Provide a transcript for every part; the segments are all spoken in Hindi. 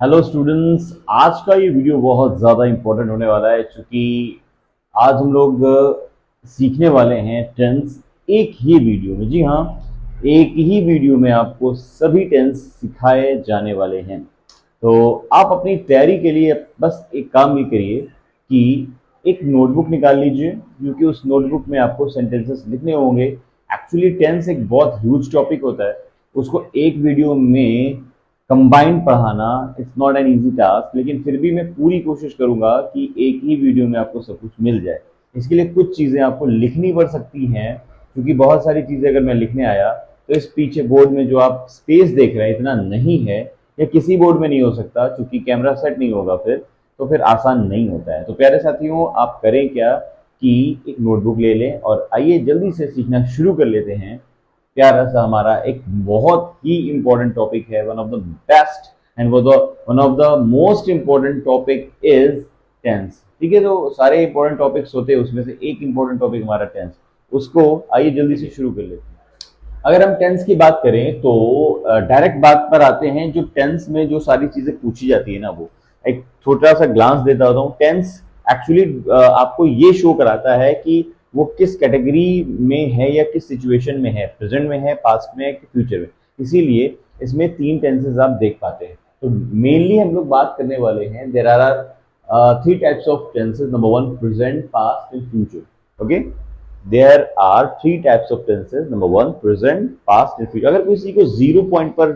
हेलो स्टूडेंट्स, आज का ये वीडियो बहुत ज़्यादा इम्पोर्टेंट होने वाला है क्योंकि आज हम लोग सीखने वाले हैं टेंस एक ही वीडियो में। जी हाँ, एक ही वीडियो में आपको सभी टेंस सिखाए जाने वाले हैं। तो आप अपनी तैयारी के लिए बस एक काम ये करिए कि एक नोटबुक निकाल लीजिए, क्योंकि उस नोटबुक में आपको सेंटेंसेस लिखने होंगे। एक्चुअली टेंस एक बहुत ह्यूज टॉपिक होता है, उसको एक वीडियो में कंबाइंड पढ़ाना it's not an easy task, लेकिन फिर भी मैं पूरी कोशिश करूंगा कि एक ही वीडियो में आपको सब कुछ मिल जाए। इसके लिए कुछ चीज़ें आपको लिखनी पड़ सकती हैं, क्योंकि बहुत सारी चीज़ें अगर मैं लिखने आया तो इस पीछे बोर्ड में जो आप स्पेस देख रहे हैं इतना नहीं है, या किसी बोर्ड में नहीं हो सकता क्योंकि कैमरा सेट नहीं होगा फिर, तो फिर आसान नहीं होता है। तो प्यारे साथियों, आप करें क्या कि एक नोटबुक ले लें और आइए जल्दी से सीखना शुरू कर लेते हैं। प्यारा सा हमारा एक बहुत ही इंपॉर्टेंट टॉपिक है, one of the best and one of the most important topic is tenses. ठीक है, तो सारे इंपॉर्टेंट टॉपिक्स होते हैं, उसमें से एक इंपॉर्टेंट टॉपिक हमारा टेंस। उसको आइए जल्दी से शुरू कर लेते हैं। अगर हम टेंस की बात करें तो डायरेक्ट बात पर आते हैं। जो टेंस में जो सारी चीजें पूछी जाती है ना, वो एक छोटा सा ग्लांस देता होता हूँ। टेंस एक्चुअली आपको ये शो कराता है कि वो किस कैटेगरी में है या किस सिचुएशन में है, प्रेजेंट में है, पास्ट में है कि फ्यूचर में। इसीलिए इसमें तीन टेंसेस आप देख पाते हैं। तो मेनली हम लोग बात करने वाले हैं, there are three types of tenses. Number one, present, past and future. Okay, there are three types of tenses. Number one, present, past and future. अगर किसी को जीरो पॉइंट पर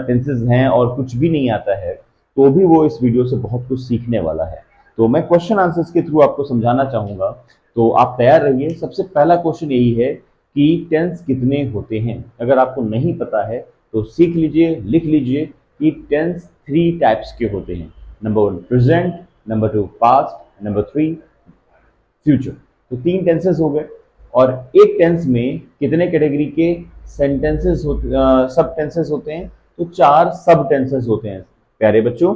टेंसेस हैं और कुछ भी नहीं आता है, तो भी वो इस वीडियो से बहुत कुछ सीखने वाला है। तो मैं क्वेश्चन आंसर्स के थ्रू आपको समझाना चाहूंगा, तो आप तैयार रहिए। सबसे पहला क्वेश्चन यही है कि टेंस कितने होते हैं। अगर आपको नहीं पता है तो सीख लीजिए, लिख लीजिए कि टेंस थ्री टाइप्स के होते हैं। Number one present, number two past, number three future. तो तीन टेंसेस हो गए। और एक टेंस में कितने कैटेगरी के सेंटेंसेस होते, सब टेंसेस होते हैं? तो चार सब टेंसेस होते हैं प्यारे बच्चों।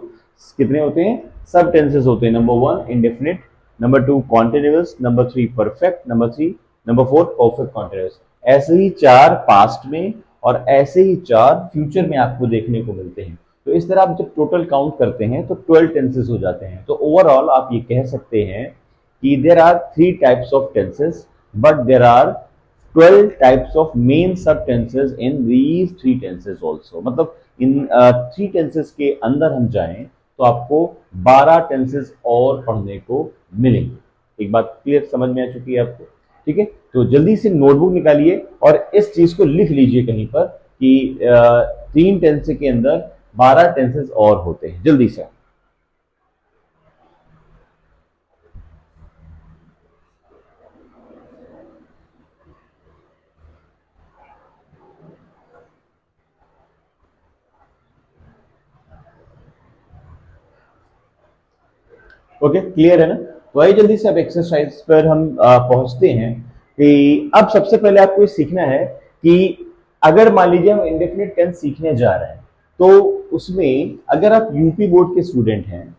कितने होते हैं? सब टेंसेस होते हैं। Number one indefinite, number two continuous, number three perfect, number three number four perfect continuous. ऐसे ही चार पास्ट में और ऐसे ही चार फ्यूचर में आपको देखने को मिलते हैं। तो इस तरह आप जब टोटल काउंट करते हैं तो 12 टेंसेस हो जाते हैं। तो ओवरऑल आप ये कह सकते हैं कि there are three types of tenses, but there are 12 types of main sub tenses in these three tenses also। मतलब इन थ्री टेंसेस के अंदर हम जाएं तो आपको 12 टेंसेस और पढ़ने को मिलेंगे। एक बात क्लियर समझ में आ चुकी है आपको? ठीक है, तो जल्दी से नोटबुक निकालिए और इस चीज को लिख लीजिए कहीं पर कि तीन टेंस के अंदर 12 टेंसेस और होते हैं। जल्दी से। ओके, क्लियर है ना? तो आइए जल्दी से अब एक्सरसाइज पर हम पहुंचते हैं कि अब सबसे पहले आपको ये सीखना है कि अगर मान लीजिए हम इंडेफिनिट टेंस सीखने जा रहे हैं, तो उसमें अगर आप यूपी बोर्ड के स्टूडेंट हैं,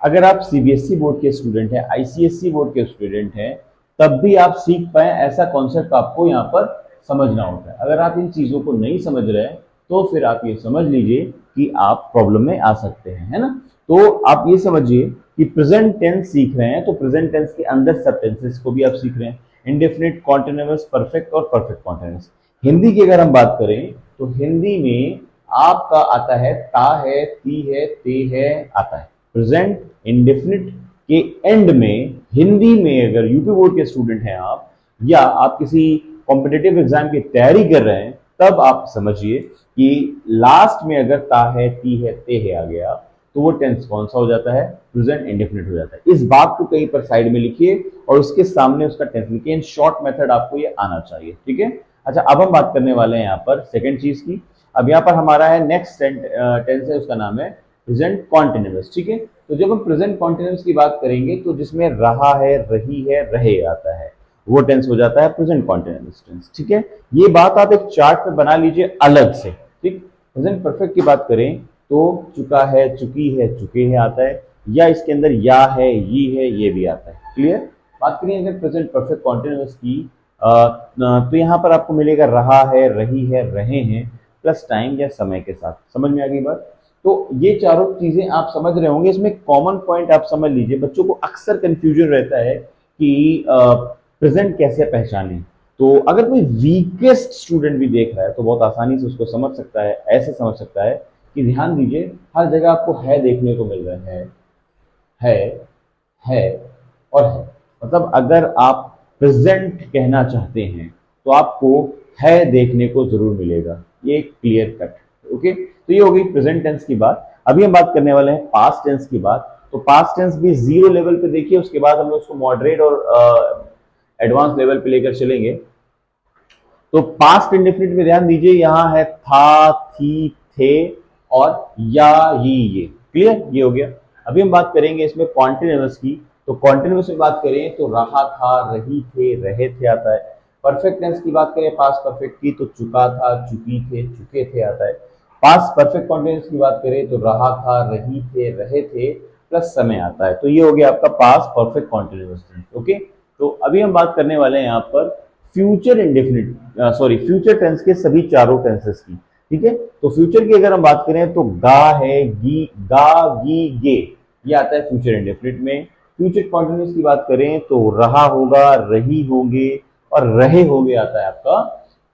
अगर आप सीबीएसई बोर्ड के स्टूडेंट हैं, आईसीएसई बोर्ड के स्टूडेंट हैं, तब भी आप सीख पाए ऐसा कॉन्सेप्ट आपको यहाँ पर समझना होता है। अगर आप इन चीजों को नहीं समझ रहे हैं तो फिर आप ये समझ लीजिए कि आप प्रॉब्लम में आ सकते हैं, है ना? तो आप ये समझिए कि प्रेजेंट टेंस सीख रहे हैं तो प्रेजेंट टेंस के अंदर सब टेंसेस को भी आप सीख रहे हैं। इंडेफिनिट, कॉन्टिन्यूअस, परफेक्ट और परफेक्ट कॉन्टिन्यूअस। हिंदी की अगर हम बात करें तो हिंदी में आपका आता है ता है, ती है, ते है, आता है। प्रेजेंट इंडेफिनिट के एंड में हिंदी में अगर यूपी बोर्ड के स्टूडेंट हैं आप, या आप किसी कॉम्पिटेटिव एग्जाम की तैयारी कर रहे हैं, तब आप समझिए कि लास्ट में अगर ता है, ती है, ते है आ गया तो वो टेंस कौन सा हो जाता है? प्रेजेंट इंडेफिनिट हो जाता है। इस बात को कहीं पर साइड में लिखिए और उसके सामने उसका टेंस लिखिए। इन शॉर्ट मेथड आपको ये आना चाहिए। ठीक है, अच्छा अब हम बात करने वाले हैं यहाँ पर सेकेंड चीज की। अब यहाँ पर हमारा है नेक्स्ट टेंस है, उसका नाम है प्रेजेंट कॉन्टिन्यूअस। ठीक है, तो जब हम प्रेजेंट कॉन्टिन्यूअस की बात करेंगे तो जिसमें रहा है, रही है, रहे आता है, वो टेंस हो जाता है प्रेजेंट कॉन्टिन्यूअस टेंस। ठीक है, ये बात आप एक चार्ट पे बना लीजिए अलग से। ठीक, प्रेजेंट परफेक्ट की बात करें तो चुका है, चुकी है, चुके हैं आता है, या इसके अंदर या है, ये भी आता है। क्लियर? बात करें अगर प्रेजेंट परफेक्ट कॉन्टिन्यूअस की, तो यहाँ पर आपको मिलेगा रहा है, रही है, रहे हैं, प्लस टाइम या समय के साथ। समझ में आ गई बात? तो ये चारों चीजें आप समझ रहे होंगे। इसमें कॉमन पॉइंट आप समझ लीजिए, बच्चों को अक्सर कंफ्यूजन रहता है कि प्रेजेंट कैसे पहचानें। तो अगर कोई वीकेस्ट स्टूडेंट भी देख रहा है तो बहुत आसानी से उसको समझ सकता है, ऐसे समझ सकता है कि ध्यान दीजिए, हर जगह आपको है देखने को मिल रहा है, है और है। मतलब अगर आप प्रेजेंट कहना चाहते हैं तो आपको है देखने को जरूर मिलेगा, ये क्लियर कट। ओके, तो ये हो गई प्रेजेंट टेंस की बात। अभी हम बात करने वाले हैं पास्ट टेंस की बात। तो पास्ट टेंस भी जीरो लेवल पे देखिए, उसके बाद हम लोग उसको मॉडरेट और एडवांस लेवल पे लेकर चलेंगे। तो पास्ट इंडेफिनिट में ध्यान दीजिए, यहां है था, थी, थे और या, ये क्लियर, ये हो गया। अभी हम बात करेंगे इसमें कॉन्टिन्यूअस की। तो कॉन्टिन्यूअस में बात करें तो रहा था, रही थे, रहे थे आता है। परफेक्ट टेंस की बात करें पास्ट परफेक्ट की तो चुका था, चुकी थे, चुके थे आता है। पास्ट परफेक्ट कॉन्टिन्यूअस की बात करें तो रहा था, रही थे, रहे थे प्लस समय आता है। तो ये हो गया आपका past perfect continuous tense. Okay, तो अभी हम बात करने वाले हैं यहाँ पर फ्यूचर इंडेफिनिट फ्यूचर टेंस के सभी चारों टेंसेस की। ठीक है, तो फ्यूचर की अगर हम बात करें तो गा है, गी, गा, गी, गे, ये आता है फ्यूचर इंडेफिनिट में। फ्यूचर कॉन्टिन्यूस की बात करें तो रहा होगा, रही होंगे और रहे होंगे आता है आपका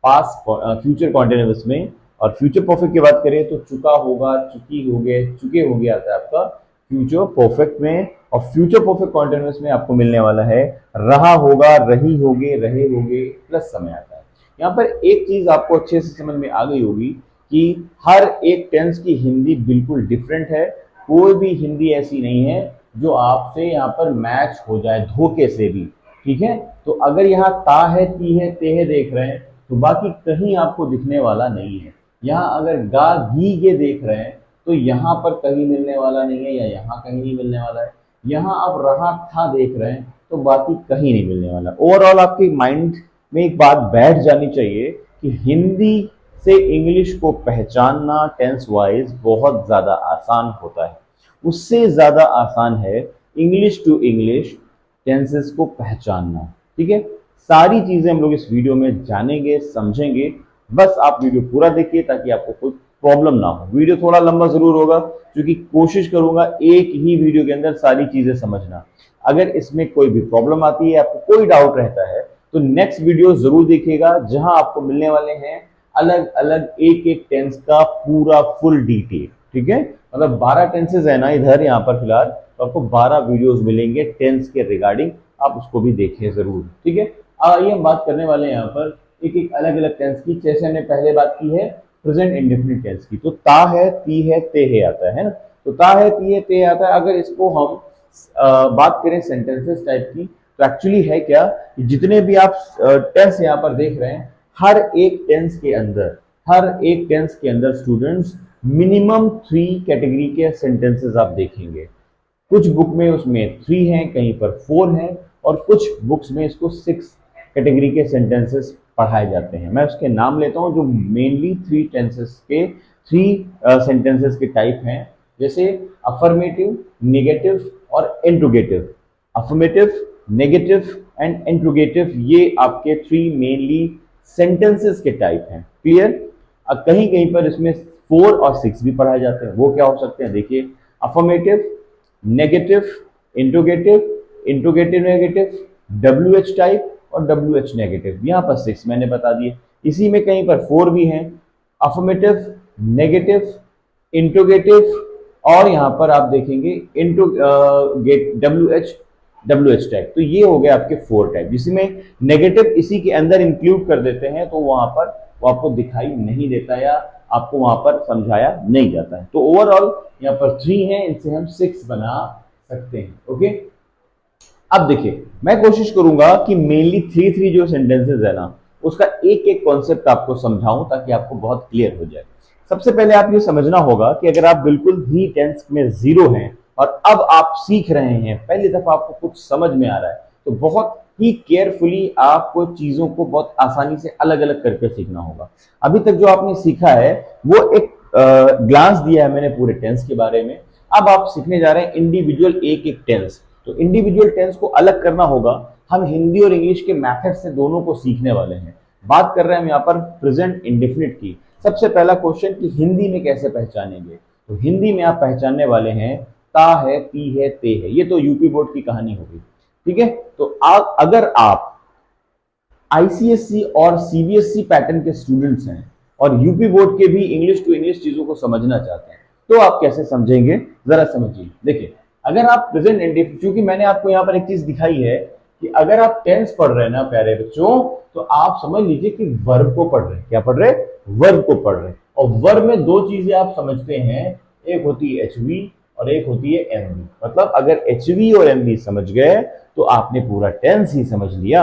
पास्ट फ्यूचर कॉन्टिन्यूस में। और फ्यूचर परफेक्ट की बात करें तो चुका होगा, चुकी होगे, चुके होंगे आता है आपका फ्यूचर परफेक्ट में। और फ्यूचर परफेक्ट कॉन्टिन्यूस में आपको मिलने वाला है रहा होगा, रही होगे, रहे होगे प्लस समय आता है। यहाँ पर एक चीज आपको अच्छे से समझ में आ गई होगी कि हर एक टेंस की हिंदी बिल्कुल डिफरेंट है। कोई भी हिंदी ऐसी नहीं है जो आपसे यहाँ पर मैच हो जाए धोखे से भी। ठीक है, तो अगर यहाँ ता है, ती है, ते है देख रहे हैं तो बाकी कहीं आपको दिखने वाला नहीं है। यहाँ अगर गा, गी, ये देख रहे हैं तो यहाँ पर कहीं मिलने वाला नहीं है, या यहाँ कहीं नहीं मिलने वाला है। यहाँ आप रहा था देख रहे हैं तो बाकी कहीं नहीं मिलने वाला। ओवरऑल आपके माइंड में एक बात बैठ जानी चाहिए कि हिंदी से इंग्लिश को पहचानना टेंस वाइज बहुत ज्यादा आसान होता है। उससे ज्यादा आसान है इंग्लिश टू इंग्लिश टेंसेस को पहचानना। ठीक है, सारी चीजें हम लोग इस वीडियो में जानेंगे, समझेंगे। बस आप वीडियो पूरा देखिए ताकि आपको कोई प्रॉब्लम ना हो। वीडियो थोड़ा लंबा जरूर होगा क्योंकि कोशिश करूंगा एक ही वीडियो के अंदर सारी चीजें समझना। अगर इसमें कोई भी प्रॉब्लम आती है, आपको कोई डाउट रहता है तो नेक्स्ट वीडियो जरूर देखिएगा, जहां आपको मिलने वाले हैं अलग अलग एक एक टेंस का पूरा फुल डिटेल। ठीक है, मतलब 12 टेंसेस है ना इधर यहाँ पर फिलहाल, तो आपको 12 वीडियोस मिलेंगे टेंस के रिगार्डिंग, आप उसको भी देखें जरूर। ठीक है, आइए हम बात करने वाले हैं यहाँ पर एक एक अलग अलग टेंस की। जैसे हमने पहले बात की है प्रेजेंट इंडेफिनिट टेंस की, तो ता है, ती है, ते है आता है ना। तो ता है, ती है, ते आता है। अगर इसको हम बात करें सेंटेंसेस टाइप की तो एक्चुअली है क्या, जितने भी आप टेंस यहाँ पर देख रहे हैं हर एक टेंस के अंदर स्टूडेंट्स मिनिमम 3 कैटेगरी के सेंटेंसेस आप देखेंगे। कुछ बुक में उसमें 3 हैं, कहीं पर 4 हैं और कुछ बुक्स में इसको 6 कैटेगरी के सेंटेंसेस पढ़ाए जाते हैं। मैं उसके नाम लेता हूं जो मेनली 3 टेंसेस के 3 सेंटेंसेस के टाइप हैं। जैसे अफर्मेटिव, नेगेटिव और interrogative. Affirmative, negative and interrogative, ये आपके 3 मेनली सेंटेंसेस के टाइप हैं। क्लियर? कहीं कहीं पर इसमें 4 और 6 भी पढ़ाए जाते हैं। वो क्या हो सकते हैं देखिए, affirmative, negative, interrogative, interrogative negative, WH type और WH नेगेटिव। यहाँ पर 6 मैंने बता दिए। इसी में कहीं पर 4 भी हैं, अफर्मेटिव, नेगेटिव, इंट्रोगेटिव और यहाँ पर आप देखेंगे WH टाइप। तो ये हो गए आपके 4 टाइप, जिसमें नेगेटिव इसी के अंदर इंक्लूड कर देते हैं तो वहां पर वो आपको दिखाई नहीं देता या आपको वहां पर समझाया नहीं जाता है। तो ओवरऑल यहाँ पर 3 है, इनसे हम 6 बना सकते हैं। ओके, अब देखिए मैं कोशिश करूंगा कि मेनली 3 जो सेंटेंसेस है ना उसका एक एक कॉन्सेप्ट आपको समझाऊं ताकि आपको बहुत क्लियर हो जाए। सबसे पहले आप ये समझना होगा कि अगर आप बिल्कुल ही टेंस में जीरो हैं और अब आप सीख रहे हैं, पहली दफा आपको कुछ समझ में आ रहा है, तो बहुत ही केयरफुली आपको चीजों को बहुत आसानी से अलग अलग करके सीखना होगा। अभी तक जो आपने सीखा है वो एक ग्लांस दिया है मैंने पूरे टेंस के बारे में। अब आप सीखने जा रहे हैं इंडिविजुअल एक एक टेंस। तो इंडिविजुअल टेंस को अलग करना होगा। हम हिंदी और इंग्लिश के मेथड से दोनों को सीखने वाले हैं। बात कर रहे हैं हम यहाँ पर प्रेजेंट इंडेफिनिट की। सबसे पहला क्वेश्चन कि हिंदी में कैसे पहचानेंगे। तो हिंदी में आप पहचानने वाले हैं ता है, ती है, ते है। ये तो यूपी बोर्ड की कहानी होगी, ठीक है। तो अगर आप आईसीएसई और सीबीएसई पैटर्न के स्टूडेंट्स हैं और यूपी बोर्ड के भी इंग्लिश टू इंग्लिश चीजों को समझना चाहते हैं, तो आप कैसे समझेंगे, जरा समझिए। देखिए, अगर आप प्रेजेंट इंडेफिनिट, क्योंकि मैंने आपको यहाँ पर एक चीज दिखाई है कि अगर आप टेंस पढ़ रहे हैं ना प्यारे बच्चों, तो आप समझ लीजिए कि वर्ब को पढ़ रहे हैं। क्या पढ़ रहे हैं? वर्ब को पढ़ रहे हैं। और वर्ब में दो चीजें आप समझते हैं, एक होती है एचवी और एक होती है एमवी। मतलब अगर एचवी और एमवी समझ गए तो आपने पूरा टेंस ही समझ लिया।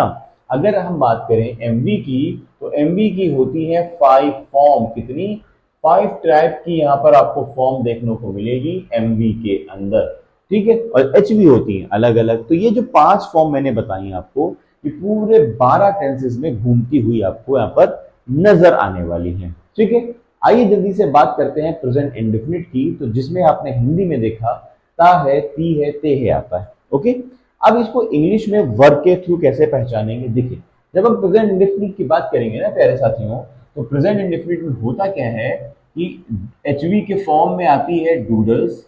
अगर हम बात करें एमवी की, तो एमवी की होती है 5 फॉर्म। कितनी? 5 टाइप की यहाँ पर आपको फॉर्म देखने को मिलेगी एमवी के अंदर, ठीक है। और एचवी होती है अलग अलग। तो ये जो 5 फॉर्म मैंने बताई आपको, ये पूरे 12 टेंसेस में घूमती हुई आपको यहाँ पर नजर आने वाली है, ठीक है। आइए जल्दी से बात करते हैं प्रेजेंट इंडेफिनिट की, तो जिसमें आपने हिंदी में देखा ता है, ती है, ते है आता है, ओके। अब इसको इंग्लिश में वर्ब के थ्रू कैसे पहचानेंगे? देखिए, जब हम प्रेजेंट इंडेफिनिट की बात करेंगे ना प्यारे साथियों, तो प्रेजेंट इंडेफिनिट में होता क्या है कि एचवी के फॉर्म में आती है डूडल्स,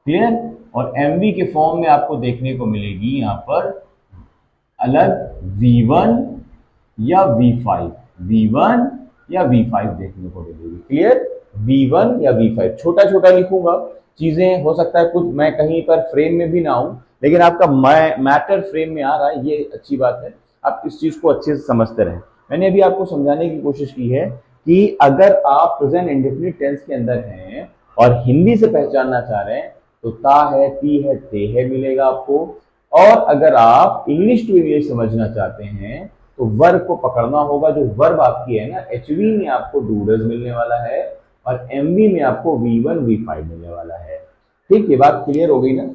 क्लियर। और एमवी के फॉर्म में आपको देखने को मिलेगी यहां पर अलग V1 या V5, V1 या V5 देखने को मिलेगी, क्लियर। V1 या V5 छोटा छोटा लिखूंगा, चीजें हो सकता है कुछ मैं कहीं पर फ्रेम में भी ना आऊं, लेकिन आपका मैटर फ्रेम में आ रहा है, ये अच्छी बात है। आप इस चीज को अच्छे से समझते रहें। मैंने अभी आपको समझाने की कोशिश की है कि अगर आप प्रेजेंट इंडेफिनिट टेंस के अंदर हैं और हिंदी से पहचानना चाह रहे हैं, तो ता है, ती है, ते है मिलेगा आपको। और अगर आप इंग्लिश टू इंग्लिश समझना चाहते हैं, तो वर्ब को पकड़ना होगा। जो वर्ब आपकी है ना, एचवी में आपको डूडल्स मिलने वाला है और एमवी में आपको V1 V5 मिलने वाला है, ठीक। ये बात क्लियर हो गई ना।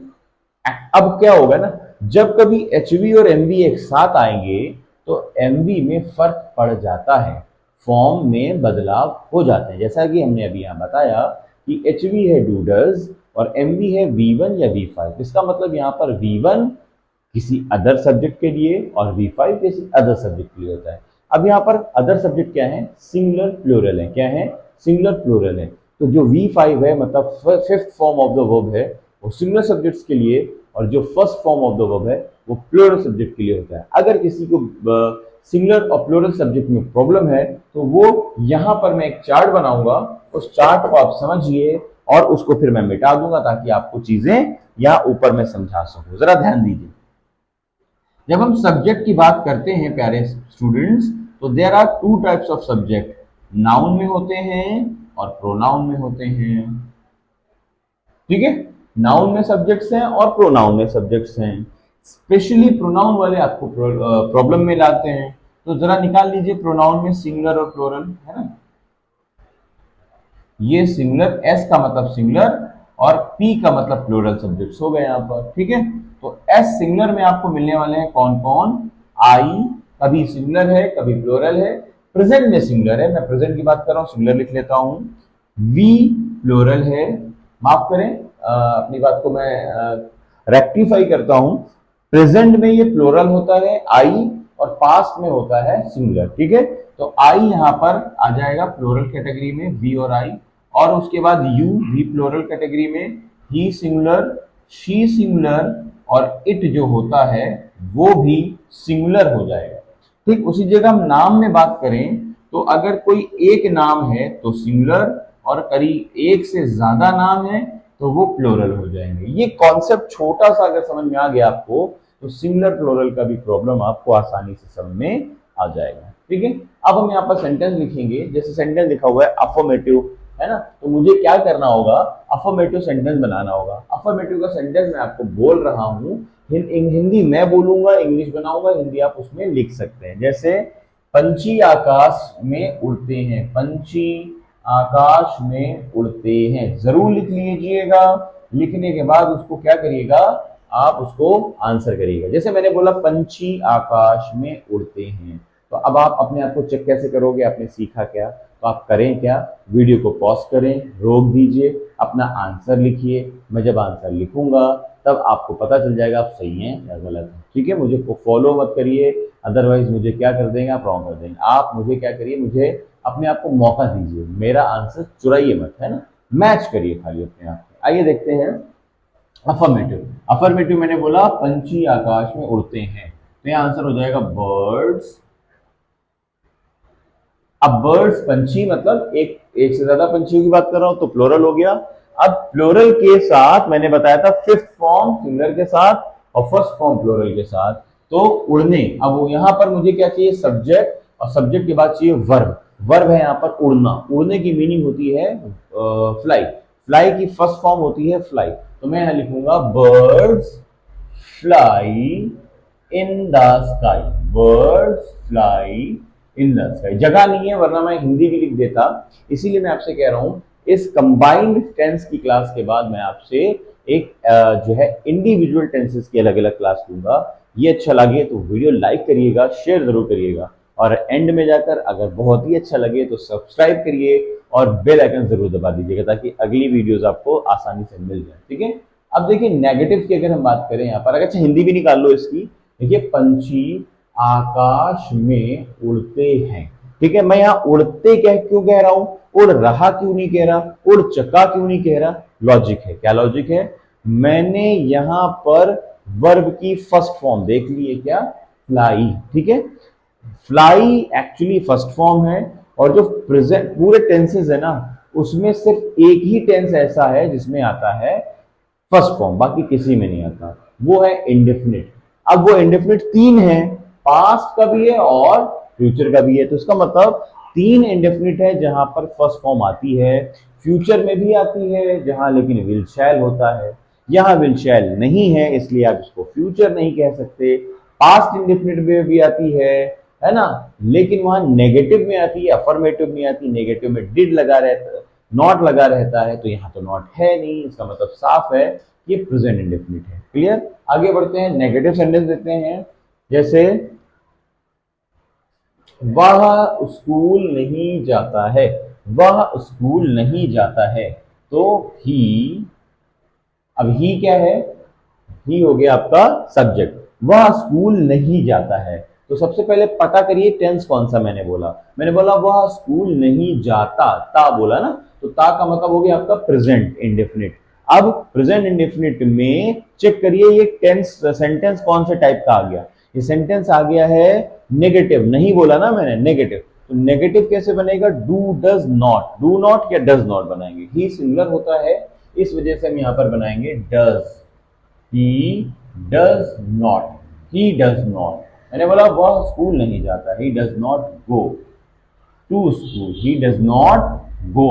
अब क्या होगा ना, जब कभी एचवी और एमवी एक साथ आएंगे तो एमवी में फर्क पड़ जाता है, फॉर्म में बदलाव हो जाते हैं। जैसा कि हमने अभी यहां बताया कि एचवी है डूडल्स और एमवी है V1 या V5। इसका मतलब यहां पर V1 किसी अदर सब्जेक्ट के लिए और V5 किसी अदर सब्जेक्ट के लिए होता है। अब यहाँ पर अदर सब्जेक्ट क्या है? सिंगुलर प्लूरल है। क्या है? सिंगुलर प्लूरल है। तो जो V5 है, मतलब fifth form of the verb है, वो सिंगुलर सब्जेक्ट्स के लिए, और जो first form of the verb है वो प्लूरल सब्जेक्ट के लिए होता है। अगर किसी को सिंगुलर और प्लूरल सब्जेक्ट में प्रॉब्लम है, तो वो यहाँ पर मैं एक चार्ट बनाऊंगा, उस चार्ट को आप समझिए और उसको फिर मैं मिटा दूंगा ताकि आपको चीजें यहाँ ऊपर में समझा सकूं। जरा ध्यान दीजिए, जब हम सब्जेक्ट की बात करते हैं प्यारे स्टूडेंट्स, तो there are two types of subject, noun में होते हैं और प्रोनाउन में होते हैं, ठीक है। नाउन में सब्जेक्ट्स हैं और प्रोनाउन में सब्जेक्ट्स हैं। स्पेशली प्रोनाउन वाले आपको प्रॉब्लम में लाते हैं। तो जरा निकाल लीजिए प्रोनाउन में सिंगुलर और प्लूरल, है ना। ये सिंगुलर, एस का मतलब सिंगुलर और पी का मतलब प्लूरल सब्जेक्ट्स हो गए यहाँ पर, ठीक है। तो एस सिंगुलर में आपको मिलने वाले हैं कौन कौन? आई कभी सिंगुलर है कभी प्लूरल है, प्रेजेंट में सिंगुलर है, मैं प्रेजेंट की बात कर रहा हूँ, सिंगुलर लिख लेता हूँ। वी प्लूरल है, माफ करें अपनी बात को मैं रेक्टिफाई करता हूँ। प्रेजेंट में ये प्लूरल होता है आई, और पास्ट में होता है सिंगुलर, ठीक है। तो आई यहाँ पर आ जाएगा प्लूरल कैटेगरी में, वी और आई। और उसके बाद यू भी प्लूरल कैटेगरी में, ही सिंगुलर, शी सिंगुलर, और इट जो होता है वो भी सिंगुलर हो जाएगा, ठीक। उसी जगह हम नाम में बात करें, तो अगर कोई एक नाम है तो सिंगुलर, और करीब एक से ज्यादा नाम है तो वो प्लूरल हो जाएंगे। ये कॉन्सेप्ट छोटा सा अगर समझ में आ गया आपको, तो सिंगुलर प्लूरल का भी प्रॉब्लम आपको आसानी से समझ में आ जाएगा, ठीक है। अब हम यहाँ पर सेंटेंस लिखेंगे, जैसे सेंटेंस लिखा हुआ है अफर्मेटिव, है ना। तो मुझे क्या करना होगा? अफर्मेटिव सेंटेंस बनाना होगा। अफर्मेटिव का सेंटेंस मैं आपको बोल रहा हूँ, हिंदी मैं बोलूंगा, इंग्लिश बनाऊंगा, हिंदी आप उसमें लिख सकते हैं। जैसे पंछी आकाश में उड़ते हैं, पंछी आकाश में उड़ते हैं, जरूर लिख लीजिएगा। लिखने के बाद उसको क्या करिएगा? आप उसको आंसर करिएगा। जैसे मैंने बोला पंछी आकाश में उड़ते हैं, तो अब आप अपने आप को चेक कैसे करोगे? आपने सीखा क्या? तो आप करें क्या? वीडियो को पॉज करें, रोक दीजिए, अपना आंसर लिखिए। मैं जब आंसर लिखूंगा तब आपको पता चल जाएगा आप सही हैं या गलत हैं, ठीक है। मुझे फॉलो मत करिए, अदरवाइज मुझे क्या कर देंगे? आप रॉन्ग कर देंगे। आप मुझे क्या करिए? मुझे अपने आप को मौका दीजिए, मेरा आंसर चुराइए मत, है ना। मैच करिए खाली अपने आप से। आइए देखते हैं अफर्मेटिव। अफर्मेटिव मैंने बोला पंछी आकाश में उड़ते हैं, तो यह आंसर हो जाएगा बर्ड्स। अब बर्ड्स पंछी मतलब एक एक से ज्यादा पंछियों की बात कर रहा हूं तो प्लोरल हो गया। अब प्लोरल के साथ मैंने बताया था फिफ्थ फॉर्म सिंगुलर के साथ और फर्स्ट फॉर्म प्लोरल के साथ, तो उड़ने। अब यहां पर मुझे क्या चाहिए, सब्जेक्ट, और सब्जेक्ट के बाद चाहिए वर्ब। वर्ब है यहाँ पर उड़ना। उड़ने की मीनिंग होती है फ्लाई। फ्लाई की फर्स्ट फॉर्म होती है फ्लाई, तो मैं यहां लिखूंगा birds fly in the sky. Birds fly in the sky. जगह नहीं है वरना मैं हिंदी भी लिख देता, इसीलिए मैं आपसे कह रहा हूं इस कंबाइंड टेंस की क्लास के बाद मैं आपसे एक जो है इंडिविजुअल टेंसेस की अलग अलग क्लास दूंगा। ये अच्छा लगे तो वीडियो लाइक करिएगा, शेयर जरूर करिएगा, और एंड में जाकर अगर बहुत ही अच्छा लगे तो सब्सक्राइब करिए और बेल आइकन जरूर दबा दीजिएगा ताकि अगली वीडियोस आपको आसानी से मिल जाए। ठीक है। अब देखिए नेगेटिव की अगर हम बात करें यहाँ पर, अच्छा हिंदी भी निकाल लो इसकी। देखिए पंछी आकाश में उड़ते हैं। ठीक है, मैं यहाँ उड़ते क्यों कह रहा हूं, उड़ रहा क्यों नहीं कह रहा, उड़ चका क्यों नहीं कह रहा। लॉजिक है, क्या लॉजिक है, मैंने यहां पर वर्ब की फर्स्ट फॉर्म देख ली है, क्या, फ्लाई। ठीक है, फ्लाई एक्चुअली फर्स्ट फॉर्म है, और जो प्रेजेंट पूरे टेंसेस है ना उसमें सिर्फ एक ही टेंस ऐसा है जिसमें आता है फर्स्ट फॉर्म, बाकी किसी में नहीं आता, वो है इंडेफिनिट। अब वो इंडेफिनिट तीन है, पास्ट का भी है और फ्यूचर का भी है, तो इसका मतलब तीन इंडेफिनिट है जहां पर फर्स्ट फॉर्म आती है। फ्यूचर में भी आती है जहां लेकिन विल शैल होता है, यहां विल शैल नहीं है इसलिए आप इसको फ्यूचर नहीं कह सकते। पास्ट इंडेफिनिट में भी आती है ना, लेकिन वहां नेगेटिव में आती है, अफर्मेटिव में आती है, नेगेटिव में डिड लगा रहता है, नॉट लगा रहता है, तो यहाँ तो नॉट है नहीं, इसका मतलब साफ है ये प्रेजेंट इंडेफिनिट है। क्लियर। आगे बढ़ते हैं, नेगेटिव सेंटेंस देखते हैं, जैसे वह स्कूल नहीं जाता है। वह स्कूल नहीं जाता है, तो ही, अब ही क्या है, ही हो गया आपका सब्जेक्ट। वह स्कूल नहीं जाता है, तो सबसे पहले पता करिए टेंस कौन सा मैंने बोला। मैंने बोला वह स्कूल नहीं जाता, ता बोला ना, तो ता का मतलब हो गया आपका प्रेजेंट इंडेफिनिट। अब प्रेजेंट इंडेफिनिट में चेक करिए ये टेंस सेंटेंस कौन से टाइप का आ गया। ये सेंटेंस आ गया है नेगेटिव, नहीं बोला ना मैंने नेगेटिव, तो नेगेटिव कैसे बनेगा, do does not, do not या डज नॉट बनाएंगे, ही सिंगुलर होता है इस वजह से हम यहां पर बनाएंगे does. he does not, he does not। मैंने बोला वह स्कूल नहीं जाता, he does not go to school, he does not go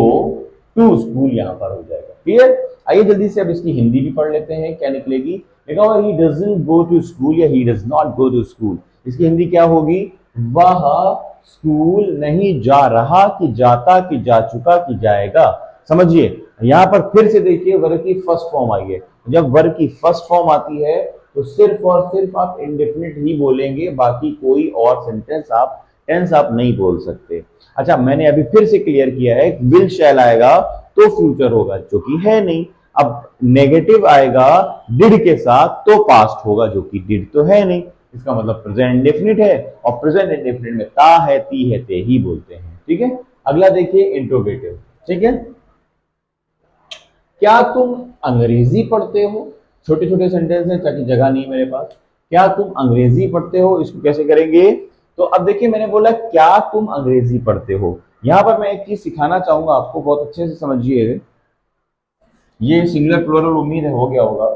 to school, यहां पर हो जाएगा। क्लियर। आइए जल्दी से अब इसकी हिंदी भी पढ़ लेते हैं, क्या निकलेगी। देखा हुआ he doesn't go to school या he does not go to school, इसकी हिंदी क्या होगी, वह स्कूल नहीं जा रहा कि जाता कि जा चुका कि जाएगा। समझिए यहां पर फिर से देखिए वर्ब की फर्स्ट फॉर्म आई है, जब वर्ब की फर्स्ट फॉर्म आती है तो सिर्फ और सिर्फ आप इंडेफिनिट ही बोलेंगे, बाकी कोई और सेंटेंस आप टेंस आप नहीं बोल सकते। अच्छा मैंने अभी फिर से क्लियर किया है, विल शैल आएगा तो फ्यूचर होगा जो कि है नहीं, अब नेगेटिव आएगा डिड के साथ तो पास्ट होगा जो कि डिड तो है नहीं, इसका मतलब प्रेजेंट इंडेफिनिट है, और प्रेजेंट इंडेफिनिट में ता है ती है ते ही बोलते हैं। ठीक है। अगला देखिए इंट्रोगेटिव। ठीक है, क्या तुम अंग्रेजी पढ़ते हो, छोटे छोटे सेंटेंस हैं ताकि जगह नहीं मेरे पास। क्या तुम अंग्रेजी पढ़ते हो, इसको कैसे करेंगे, तो अब देखिए मैंने बोला क्या तुम अंग्रेजी पढ़ते हो, यहां पर मैं एक चीज सिखाना चाहूंगा आपको, बहुत अच्छे से समझिए। ये सिंगुलर प्लूरल उम्मीद है हो गया होगा।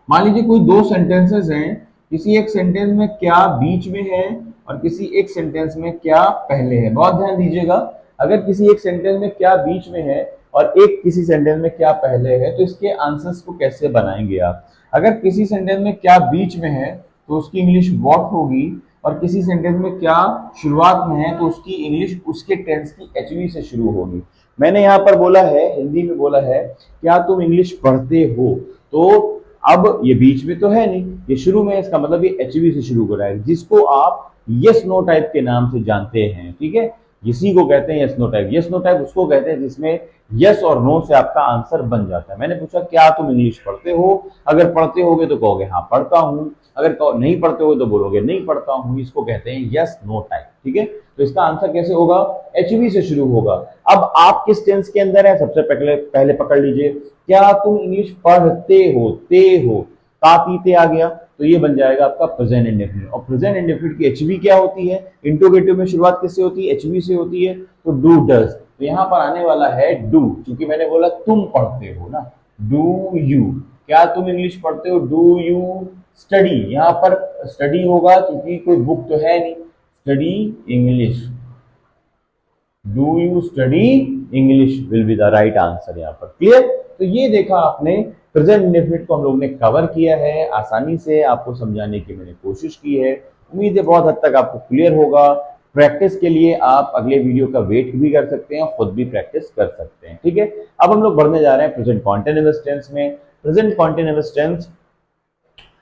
मान लीजिए कोई दो सेंटेंसेस हैं, किसी एक सेंटेंस में क्या बीच में है और किसी एक सेंटेंस में क्या पहले है। बहुत ध्यान दीजिएगा, अगर किसी एक सेंटेंस में क्या बीच में है और एक किसी सेंटेंस में क्या पहले है तो इसके आंसर्स को कैसे बनाएंगे आप। अगर किसी सेंटेंस में क्या बीच में है तो उसकी इंग्लिश व्हाट होगी, और किसी सेंटेंस में क्या शुरुआत में है तो उसकी इंग्लिश उसके टेंस की एचवी से शुरू होगी। मैंने यहाँ पर बोला है, हिंदी में बोला है क्या तुम इंग्लिश पढ़ते हो, तो अब ये बीच में तो है नहीं, ये शुरू में है, इसका मतलब ये एचवी से शुरू हो रहा है, जिसको आप यस नो टाइप के नाम से जानते हैं। ठीक है, इसी को कहते हैं yes no type. Yes no type उसको कहते हैं जिसमें यस और नो से आपका आंसर बन जाता है। मैंने पूछा क्या तुम इंग्लिश पढ़ते हो, अगर पढ़ते होगे तो कहोगे हाँ पढ़ता हूँ, अगर नहीं पढ़ते हो तो बोलोगे नहीं पढ़ता हूँ। इसको कहते हैं यस नो टाइप। ठीक है, तो इसका आंसर कैसे होगा, एचवी से शुरू होगा। अब आप किस टेंस के अंदर है, सबसे पहले पहले पकड़ लीजिए, क्या तुम इंग्लिश पढ़ते हो, ते हो, तातीते आ गया, तो ये बन जाएगा आपका प्रेजेंट इंडेफिनिट। और प्रेजेंट इंडेफिनिट की एचवी क्या होती है, इंट्रोगेटिव में शुरुआत किससे होती है, एचवी से होती है, तो डू डज। तो यहां पर आने वाला है डू, क्योंकि मैंने बोला तुम पढ़ते हो ना, डू यू, क्या तुम इंग्लिश पढ़ते हो, डू यू स्टडी। यहां पर स्टडी होगा क्योंकि कोई बुक तो है नहीं, study English, do you study English will be the right answer यहां पर। क्लियर, तो ये देखा आपने, प्रेजेंट इंडेफिनिट को हम लोग ने कवर किया है, आसानी से आपको समझाने की मैंने कोशिश की है। उम्मीद है बहुत हद तक आपको क्लियर होगा। प्रैक्टिस के लिए आप अगले वीडियो का वेट भी कर सकते हैं, खुद भी प्रैक्टिस कर सकते हैं। ठीक है, अब हम लोग बढ़ने जा रहे हैं प्रेजेंट कॉन्टिन्यूअस टेंस में। प्रेजेंट कॉन्टिन्यूअस टेंस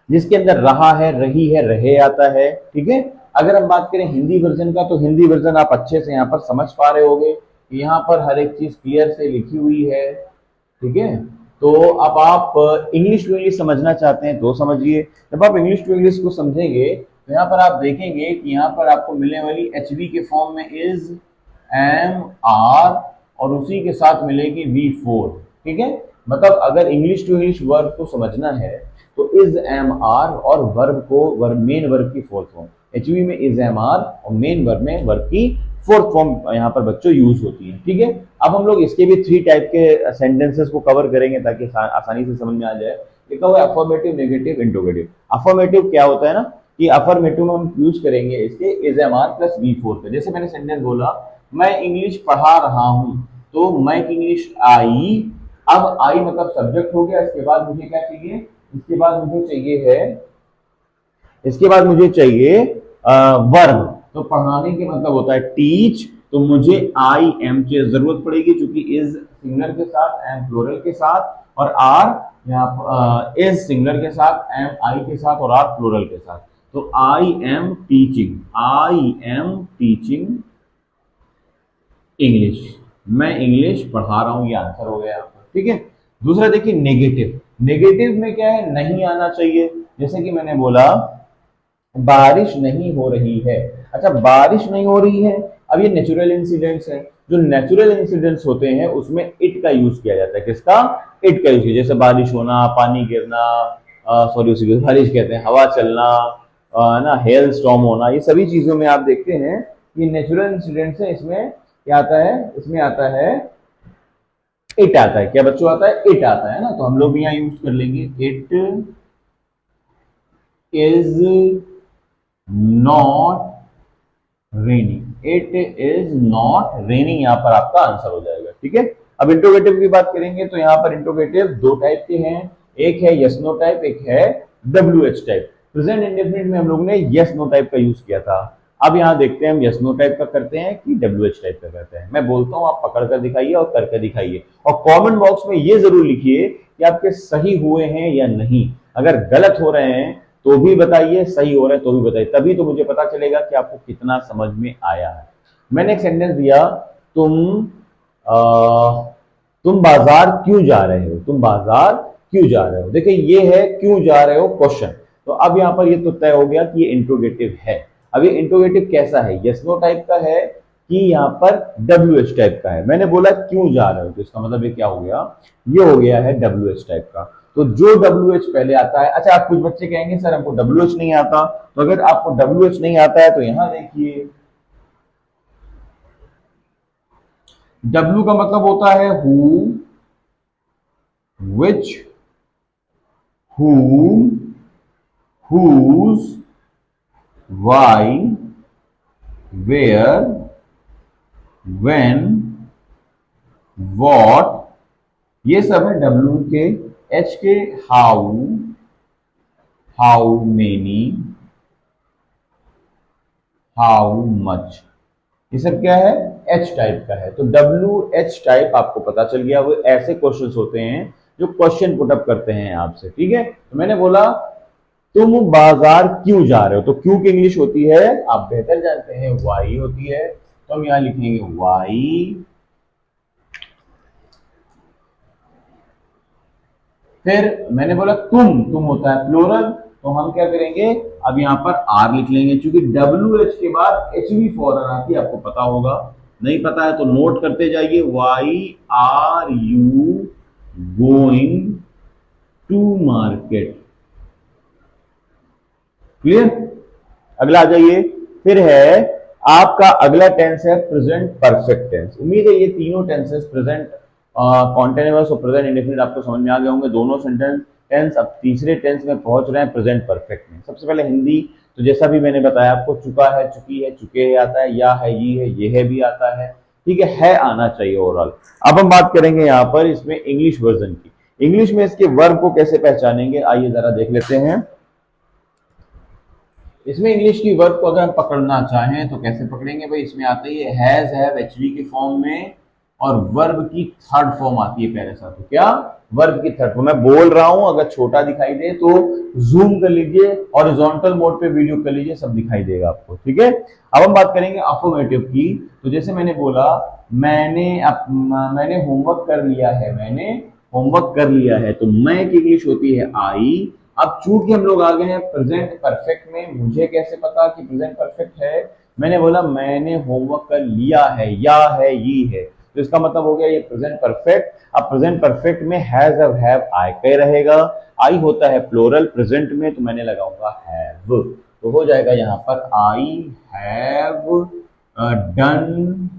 जिसके अंदर रहा है, रही है, रहे आता है। ठीक है, अगर हम बात करें हिंदी वर्जन का, तो हिंदी वर्जन आप अच्छे से यहाँ पर समझ पा रहे होंगे कि यहाँ पर हर एक चीज क्लियर से लिखी हुई है। ठीक है, तो अब आप इंग्लिश टू इंग्लिश समझना चाहते हैं तो समझिए। जब आप इंग्लिश टू इंग्लिश को समझेंगे तो यहाँ पर आप देखेंगे कि यहाँ पर आपको मिलने वाली एचवी के फॉर्म में इज, एम, आर और उसी के साथ मिलेगी V4। ठीक है, मतलब अगर इंग्लिश टू इंग्लिश वर्ब को समझना है तो इज, एम, आर और वर्ब को मेन वर्ब की फोर्थ फॉर्म, एचवी में इज, एम, आर और मेन वर्ब में वर्ब की फोर्थ फॉर्म यहाँ पर बच्चों यूज होती है। ठीक है, अब हम लोग इसके भी 3 टाइप के सेंटेंसेस को कवर करेंगे ताकि आसानी से समझ में आ जाए। लिखा हुआ है अफर्मेटिव, नेगेटिव, इंट्रोगेटिव। अफर्मेटिव क्या होता है ना, कि अफर्मेटिव में हम यूज करेंगे इसके is, M, are plus V4 पे। जैसे मैंने सेंटेंस बोला, मैं इंग्लिश पढ़ा रहा हूं, तो मैं इंग्लिश आई, अब आई मतलब सब्जेक्ट हो गया। इसके बाद मुझे क्या चाहिए, इसके बाद मुझे चाहिए है, इसके बाद मुझे चाहिए वर्ब। तो पढ़ाने के मतलब होता है टीच, तो मुझे आई एम की जरूरत पड़ेगी, क्योंकि इज सिंगुलर के साथ, एम प्लूरल के साथ, और आर यहाँ इज सिंगुलर के साथ, एम आई के साथ और आर प्लूरल के साथ। तो I am teaching, I am teaching English, मैं इंग्लिश पढ़ा रहा हूं, ये आंसर हो गया आपका। ठीक है, दूसरा देखिए नेगेटिव। नेगेटिव में क्या है, नहीं आना चाहिए। जैसे कि मैंने बोला बारिश नहीं हो रही है। अच्छा, बारिश नहीं हो रही है, अब ये नेचुरल इंसिडेंट्स है। जो नेचुरल इंसिडेंट्स होते हैं उसमें इट का यूज किया जाता है। किसका, इट का यूज किया, जैसे बारिश होना, पानी गिरना, सॉरी उसी को बारिश कहते हैं, हवा चलना, ना हेल स्टॉर्म होना, ये सभी चीजों में आप देखते हैं ये नेचुरल इंसिडेंट्स है। इसमें क्या आता है, इसमें आता है इट आता है। क्या बच्चों आता है, इट आता है ना, तो हम लोग भी यहाँ यूज कर लेंगे, it is not raining, it is not raining, यहां पर आपका आंसर हो जाएगा। ठीक है, अब इंट्रोगेटिव की बात करेंगे तो यहां पर इंट्रोगेटिव 2 टाइप के हैं, एक है यस नो टाइप, एक है WH टाइप। प्रेजेंट इंडेफिनिट में हम लोग ने यस नो टाइप का यूज किया था। अब यहां देखते हैं हम यस नो टाइप का करते हैं कि WH टाइप का करते हैं। मैं बोलता हूं, आप पकड़ कर दिखाइए और करके दिखाइए, और कमेंट बॉक्स में ये जरूर लिखिए कि आपके सही हुए हैं या नहीं। अगर गलत हो रहे हैं तो भी बताइए, सही हो रहा है तो भी बताइए, तभी तो मुझे पता चलेगा कि आपको कितना समझ में आया है। मैंने एक सेंटेंस दिया, तुम बाजार क्यों जा रहे हो, तुम बाजार क्यों जा रहे हो। देखिए ये है क्यों जा रहे हो क्वेश्चन, तो अब यहां पर ये तो तय हो गया कि ये इंट्रोगेटिव है। अब ये इंट्रोगेटिव कैसा है, यस नो टाइप का है कि यहाँ पर WH टाइप का है। मैंने बोला क्यों जा रहे हो, तो इसका मतलब ये क्या हो गया, ये हो गया है WH टाइप का। तो जो WH पहले आता है, अच्छा आप कुछ बच्चे कहेंगे सर हमको WH नहीं आता, तो अगर आपको WH नहीं आता है तो यहां देखिए, W का मतलब होता है who, which, whom, whose, why, where, when, what, ये सब है W के। H के how, how many, how much, ये सब क्या है, H टाइप का है। तो WH टाइप आपको पता चल गया, वो ऐसे क्वेश्चंस होते हैं जो क्वेश्चन पुट अप करते हैं आपसे। ठीक है, तो मैंने बोला तुम बाजार क्यों जा रहे हो, तो क्यों की इंग्लिश होती है, आप बेहतर जानते हैं, वाई होती है। तो हम यहां लिखेंगे वाई, फिर मैंने बोला तुम होता है प्लूरल, तो हम क्या करेंगे, अब यहाँ पर आर लिख लेंगे, क्योंकि डब्ल्यू एच के बाद एच वी फॉरन आती है, आपको पता होगा, नहीं पता है तो नोट करते जाइए, why are you going to market. Clear? अगला आ जाइए, फिर है आपका अगला टेंस है प्रेजेंट परफेक्ट टेंस। उम्मीद है ये तीनों टेंसेस प्रेजेंट कॉन्टिन्यूअस और प्रेजेंट इंडेफिनिट आपको समझ में आ गए होंगे, दोनों सेंटेंस टेंस। अब तीसरे टेंस में पहुंच रहे हैं प्रेजेंट परफेक्ट में। सबसे पहले हिंदी, तो जैसा भी मैंने बताया आपको, चुका है, चुकी है, चुके है आता है, या है, ये है भी आता है, ठीक है आना चाहिए ओवरऑल। अब हम बात करेंगे यहाँ पर इसमें इंग्लिश वर्जन की। इंग्लिश में इसके वर्ब को कैसे पहचानेंगे, आइए जरा देख लेते हैं। इसमें इंग्लिश की वर्ब को अगर हम पकड़ना चाहें तो कैसे पकड़ेंगे भाई, इसमें आता ही है हैज हैव एचवी के फॉर्म में, और वर्ब की थर्ड फॉर्म आती है पहले साथ। तो क्या वर्ब की थर्ड फॉर्म, मैं बोल रहा हूं, अगर छोटा दिखाई दे तो जूम कर लीजिए, हॉरिजॉन्टल मोड पे वीडियो कर लीजिए, सब दिखाई देगा आपको, ठीक है। अब हम बात करेंगे अफर्मेटिव की। तो जैसे मैंने बोला, मैंने होमवर्क कर लिया है, मैंने होमवर्क कर लिया है, तो मैं की इंग्लिश होती है आई। अब चूंकि हम लोग आ गए हैं प्रेजेंट परफेक्ट में, मुझे कैसे पता कि प्रेजेंट परफेक्ट है, मैंने बोला मैंने होमवर्क कर लिया है, या है, ये है, तो इसका मतलब हो गया ये प्रेजेंट परफेक्ट। अब प्रेजेंट परफेक्ट में हैज और हैव आई के रहेगा, आई होता है प्लोरल प्रेजेंट में, तो मैंने लगाऊंगा हैव, तो हो जाएगा यहाँ पर I have done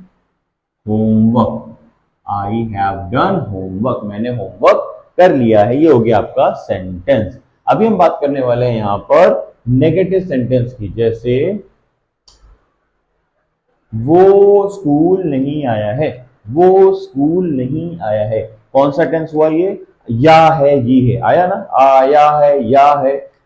homework, I have done homework, मैंने होमवर्क कर लिया है, ये हो गया आपका सेंटेंस। अभी हम बात करने वाले हैं यहां पर नेगेटिव सेंटेंस की, जैसे वो स्कूल नहीं आया है, वो स्कूल नहीं आया है, कौन सा टेंस हुआ ये, या है, ये है, आया ना, आया है,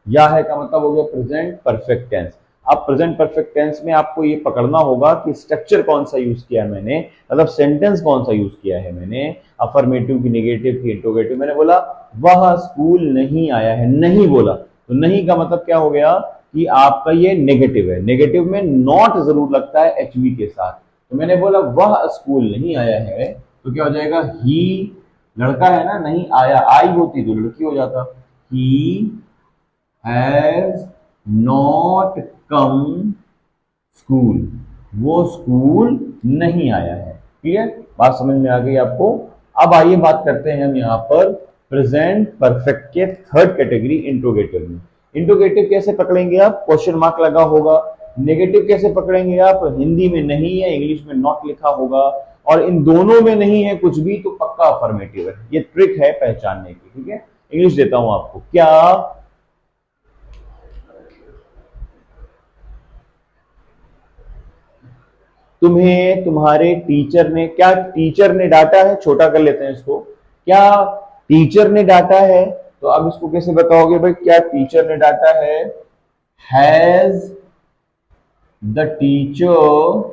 या है का मतलब हो गया प्रेजेंट परफेक्ट टेंस। अब प्रेजेंट परफेक्ट टेंस में आपको ये पकड़ना होगा कि स्ट्रक्चर कौन सा यूज किया है मैंने, मतलब सेंटेंस कौन सा यूज किया है मैंने, अफर्मेटिव की, नेगेटिव की, इंट्रोगेटिव। मैंने बोला वह स्कूल नहीं आया है, नहीं बोला, तो नहीं का मतलब क्या हो गया कि आपका ये नेगेटिव है, नेगेटिव में नॉट जरूर लगता है एचवी के साथ, तो मैंने बोला वह स्कूल नहीं आया है, तो क्या हो जाएगा, ही, लड़का है ना, नहीं आया, आई होती तो लड़की हो जाता, he has not come school, वो स्कूल नहीं आया है। क्लियर, बात समझ में आ गई आपको। अब आइए बात करते हैं हम यहाँ पर प्रेजेंट परफेक्ट के थर्ड कैटेगरी इंट्रोगेटिव में। इंट्रोगेटिव कैसे पकड़ेंगे आप, क्वेश्चन मार्क लगा होगा। नेगेटिव कैसे पकड़ेंगे आप, हिंदी में नहीं है, इंग्लिश में नॉट लिखा होगा, और इन दोनों में नहीं है कुछ भी, तो पक्का अफर्मेटिव है। ये ट्रिक है पहचानने की, ठीक है। इंग्लिश देता हूं आपको, क्या तुम्हें तुम्हारे टीचर ने, क्या टीचर ने डांटा है, छोटा कर लेते हैं इसको, क्या टीचर ने डांटा है, तो अब इसको कैसे बताओगे भाई, क्या टीचर ने डांटा है, हैज द टीचर,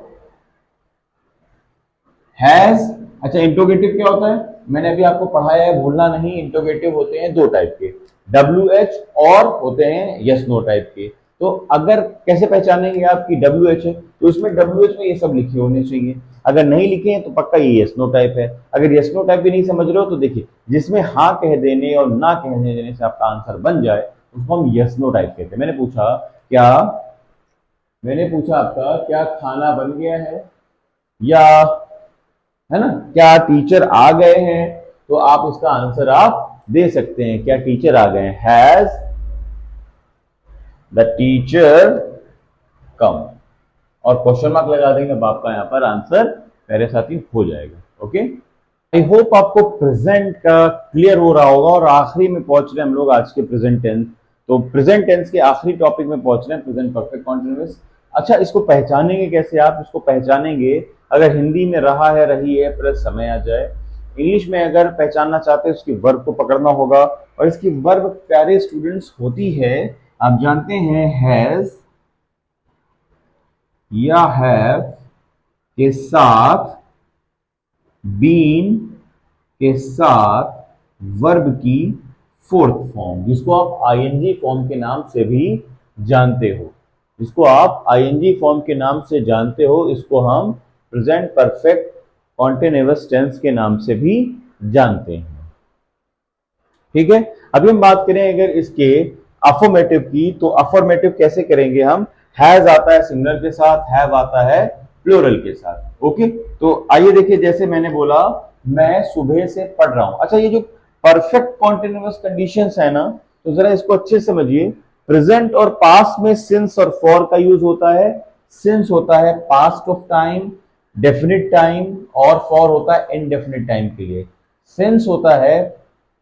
हैज, अच्छा इंट्रोगेटिव क्या होता है, मैंने अभी आपको पढ़ाया है, भूलना नहीं, इंट्रोगेटिव होते हैं दो टाइप के, डब्ल्यू एच और होते हैं यस नो टाइप के। तो अगर कैसे पहचानेंगे आप कि डब्ल्यू एच है, तो उसमें डब्ल्यू एच में ये सब लिखे होने चाहिए, अगर नहीं लिखे हैं तो पक्का ये यस नो टाइप है। अगर यस नो टाइप भी नहीं समझ रहे हो तो देखिए, जिसमें हाँ कह देने और ना कह देने से आपका आंसर बन जाए उसको हम यस नो टाइप कहते हैं। क्या मैंने पूछा आपका क्या खाना बन गया है, या, है ना, क्या टीचर आ गए हैं, तो आप इसका आंसर आप दे सकते हैं, क्या टीचर आ गए हैं, हैज द टीचर कम, और क्वेश्चन मार्क लगा देंगे, अब आपका यहां पर आंसर मेरे साथ ही हो जाएगा। ओके, आई होप आपको प्रेजेंट का क्लियर हो रहा होगा, और आखिरी में पहुंच रहे हैं हम लोग आज के प्रेजेंट टेंस। तो प्रेजेंट टेंस के आखिरी टॉपिक में पहुंच रहे हैं, प्रेजेंट परफेक्ट कॉन्टिन्यूअस। अच्छा, इसको पहचानेंगे कैसे आप, इसको पहचानेंगे अगर हिंदी में रहा है, रही है, प्लस समय आ जाए। इंग्लिश में अगर पहचानना चाहते हैं उसकी वर्ब को पकड़ना होगा, और इसकी वर्ब प्यारे स्टूडेंट्स होती है, आप जानते हैं, हैज या हैव के साथ बीन के साथ वर्ब की फोर्थ फॉर्म, जिसको आप आईएनजी फॉर्म के नाम से भी जानते हो, जिसको आप आईएनजी फॉर्म के नाम से जानते हो, इसको हम प्रेजेंट परफेक्ट कॉन्टिन्यूअस टेंस के नाम से भी जानते हैं। ठीक है, अभी हम बात करें अगर इसके अफर्मेटिव की, तो अफर्मेटिव कैसे करेंगे हम? हैज आता है सिंगुलर के साथ, हैव आता है प्लूरल के साथ। ओके, तो आइए देखिए, जैसे मैंने बोला मैं सुबह से पढ़ रहा हूं। अच्छा, ये जो परफेक्ट कॉन्टिन्यूअस कंडीशंस है ना, तो जरा इसको अच्छे से समझिए। प्रेजेंट और पास्ट में सिंस और फॉर का यूज होता है। सिंस होता है past of time, definite time, और फॉर होता है इनडेफिनिट टाइम के लिए। सिंस होता है,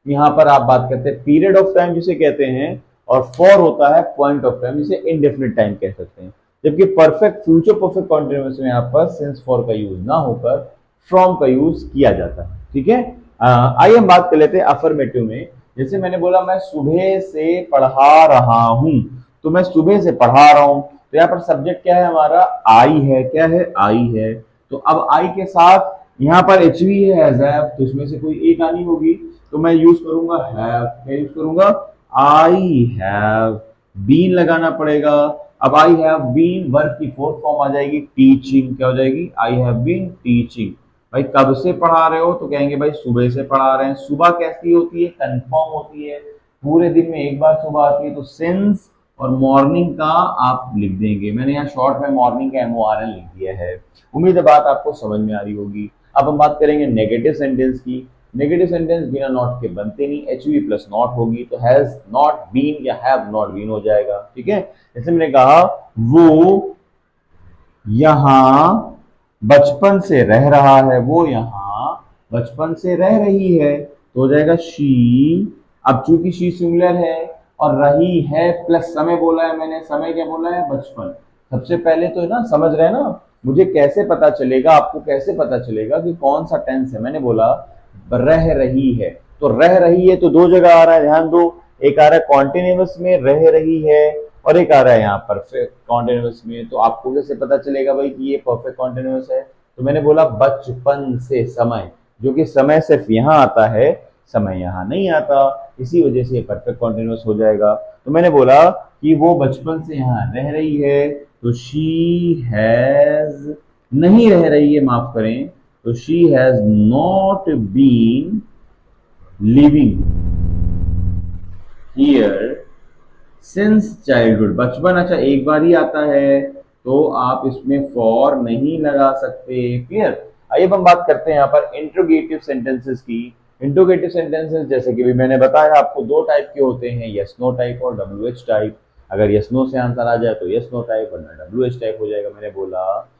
यहां पर आप बात करते हैं पीरियड ऑफ टाइम जिसे कहते हैं, और फॉर होता है पॉइंट ऑफ टाइम जिसे इनडेफिनिट टाइम कह सकते हैं। जबकि परफेक्ट फ्यूचर परफेक्ट कॉन्टिन्यूअस में यहां पर सिंस फॉर का यूज ना होकर फ्रॉम का यूज किया जाता है। ठीक है, आइए हम बात कर लेते हैं अफर्मेटिव में। जैसे मैंने बोला मैं सुबह से पढ़ा रहा हूं, तो मैं सुबह से पढ़ा रहा हूं, तो यहाँ पर सब्जेक्ट क्या है हमारा? आई है। क्या है? आई है। तो अब आई के साथ यहाँ पर एच वी है, तो इसमें से कोई एक आनी होगी, तो मैं यूज करूंगा हैव। क्या यूज करूंगा? आई हैव बीन लगाना पड़ेगा। अब आई हैव बीन वर्ब की फोर्थ फॉर्म आ जाएगी टीचिंग। क्या हो जाएगी? I have been teaching. भाई कब से पढ़ा रहे हो? तो कहेंगे भाई सुबह से पढ़ा रहे हैं। सुबह कैसी होती है? कंफर्म होती है, पूरे दिन में एक बार सुबह आती है। तो सिंस और मॉर्निंग का आप लिख देंगे। मैंने यहाँ शॉर्ट में मॉर्निंग का MORN लिख दिया है। उम्मीद है बात आपको समझ में आ रही होगी। अब हम बात करेंगे नेगेटिव सेंटेंस की। नेगेटिव सेंटेंस बिना नॉट के बनते नहीं, HV प्लस नॉट होगी, तो हैज नॉट बीन या हैव नॉट बीन हो जाएगा। ठीक है, जैसे मैंने कहा वो यहां बचपन से रह रहा है, वो यहां बचपन से रह रही है, तो हो जाएगा शी। अब चूंकि शी सिंगुलर है और रही है प्लस समय बोला है मैंने, समय क्या बोला है? बचपन। सबसे पहले तो है ना, समझ रहे हैं ना, मुझे कैसे पता चलेगा, आपको कैसे पता चलेगा कि कौन सा टेंस है? मैंने बोला रह रही है, तो रह रही है तो दो जगह आ रहा है, ध्यान दो। एक आ रहा है कॉन्टिन्यूअस में रह रही है, और एक आ रहा है यहाँ परफेक्ट कॉन्टिन्यूअस में। तो आपको कैसे पता चलेगा भाई कि ये परफेक्ट कॉन्टिन्यूअस है? तो मैंने बोला बचपन से समय, जो कि समय सिर्फ यहाँ आता है, समय यहाँ नहीं आता, इसी वजह से परफेक्ट कॉन्टिन्यूअस हो जाएगा। तो मैंने बोला कि वो बचपन से यहाँ रह रही है, तो शी हैज नहीं रह रही है, माफ करें, तो she has not been living here since childhood. बचपन अच्छा एक बार ही आता है, तो आप इसमें फॉर नहीं लगा सकते। क्लियर? आइए हम बात करते हैं यहाँ पर इंट्रोगेटिव सेंटेंसेस की। इंट्रोगेटिव सेंटेंसेस जैसे कि भी मैंने बताया आपको दो टाइप के होते हैं, यस नो टाइप और WH टाइप। अगर यस नो से आंसर आ जाए तो यस नो टाइप, वरना WH टाइप हो जाएगा। मैंने बोला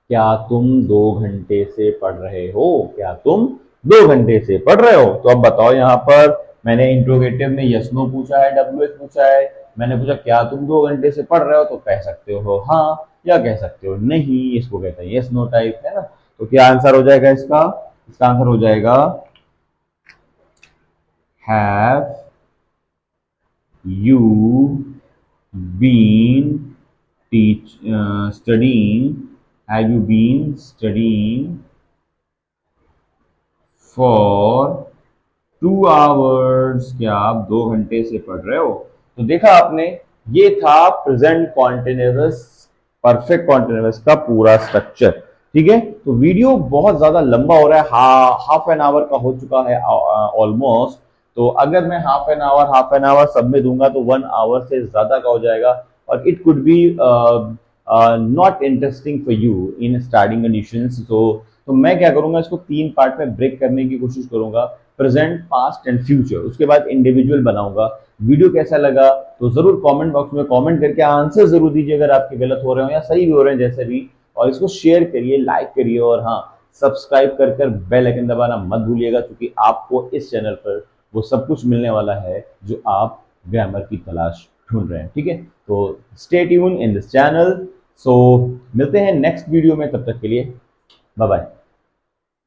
क्या तुम 2 घंटे से पढ़ रहे हो? क्या तुम 2 घंटे से पढ़ रहे हो? तो अब बताओ, यहाँ पर मैंने इंट्रोगेटिव में यस नो पूछा है, WH पूछा है। मैंने पूछा क्या तुम 2 घंटे से पढ़ रहे हो, तो कह सकते हो हाँ, या कह सकते हो नहीं। इसको कहते हैं यस नो टाइप, है ना। तो क्या आंसर हो जाएगा इसका? इसका आंसर हो जाएगा have you been studying, have you been studying for 2 hours? क्या आप 2 घंटे से पढ़ रहे हो? तो देखा आपने, ये था प्रेजेंट कॉन्टिन्यूअस परफेक्ट कॉन्टिन्यूअस का पूरा स्ट्रक्चर। ठीक है, तो वीडियो बहुत ज्यादा लंबा हो रहा है, हाफ एन आवर का हो चुका है ऑलमोस्ट। तो अगर मैं हाफ एन आवर सब में दूंगा तो 1 आवर से ज्यादा का हो जाएगा, और it could be not interesting for you in starting conditions. तो मैं क्या करूंगा, इसको 3 पार्ट में ब्रेक करने की कोशिश करूंगा, प्रेजेंट, पास्ट एंड फ्यूचर। उसके बाद इंडिविजुअल बनाऊंगा। वीडियो कैसा लगा तो जरूर कमेंट बॉक्स में कमेंट करके आंसर जरूर दीजिए, अगर आपके गलत हो रहे हो या सही भी हो रहे हैं जैसे भी। और इसको शेयर करिए, लाइक करिए, और हाँ, सब्सक्राइब कर बेल आइकन दबाना मत भूलिएगा, क्योंकि आपको इस चैनल पर वो सब कुछ मिलने वाला है जो आप ग्रामर की तलाश ढूंढ रहे हैं। ठीक है, तो stay tune in this channel. So मिलते हैं नेक्स्ट वीडियो में, तब तक के लिए बाय बाय।